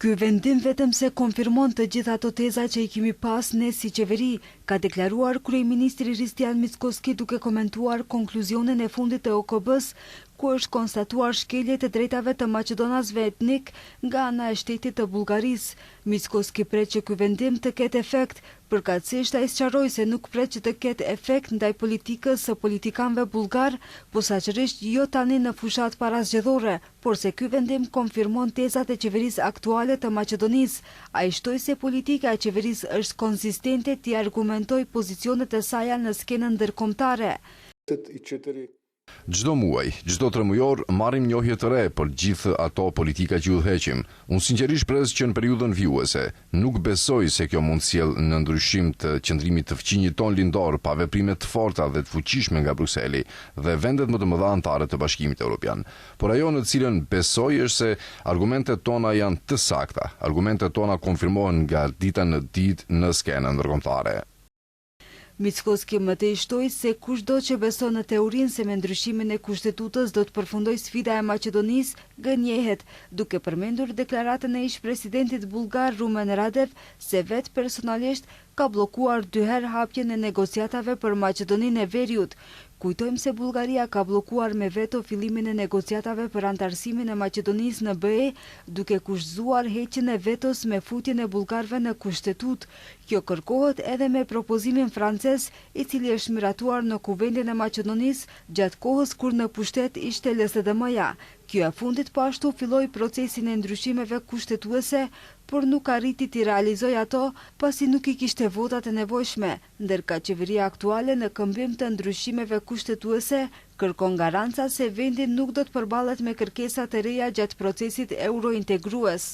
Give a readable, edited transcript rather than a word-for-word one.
Ky vendim vetëm se konfirmon të gjitha ato teza që i kemi pas ne si qeveri, ka deklaruar kryeministri Hristijan Mickoski duke komentuar konkluzionin e fundit të OKB-s, ku është konstatuar shkelje të drejtave të maqedonasve etnik nga ana e shtetit të Bullgarisë. Mickoski pret që ky vendim të ketë efekt, përkatësisht ai sqaroi se nuk pret që të ketë efekt ndaj politikës së politikanëve bullgar, posaçërisht jo tani në fushat parazgjedhore, por se ky vendim konfirmon tezat e qeverisë aktuale të Maqedonisë. Ai shtoi se politika e qeverisë është konsistente t'i argumentoj pozicionet e saj në skenën ndërkombëtare. Çdo muaj, çdo 3 mujor, marrim njohje të re për gjithë ato politika që udhëheqim. Unë sinqerisht pres që në periudhën vjuese nuk besoj se kjo mund sjell në ndryshim të qëndrimit të fqinjit ton lindor pa veprime të forta dhe të fuqishme nga Brukseli dhe vendet më të mëdha anëtare të Bashkimit Evropian. Por ajo në cilën besoj është se argumentet tona janë të sakta. Argumentet tona konfirmohen nga dita në ditë në skenën ndërkombëtare. Mickoski më tej shtoi se kushdo që beson në teorinë se me ndryshimin e kushtetutës do të përfundoj sfida e Maqedonisë, gënjehet, duke përmendur deklaratën e ish-presidentit bullgar Rumen Radev se vetë personalisht ka bllokuar 2 herë hapjen e negociatave për Maqedoninë e Veriut. Kujtojmë se Bullgaria ka bllokuar me veto fillimin e negociatave për antarësimin e Maqedonisë në BE, duke kushtuar heqjen e vetos me futjen e bullgarëve në kushtetutë. Kjo kërkohet edhe me propozimin francez, i cili është miratuar në Kuvendin e Maqedonisë gjatë kohës kur në pushtet ishte LSDM-ja. Kjo e fundit po ashtu filloi procesin e ndryshimeve kushtetuese, por nuk arriti t'i realizoj ato pasi nuk i kishte votat e nevojshme, ndërka qeveria aktuale në këmbim të ndryshimeve kushtetuese kërkon garanca se vendi nuk do të përballet me kërkesa të reja gjatë procesit eurointegrues.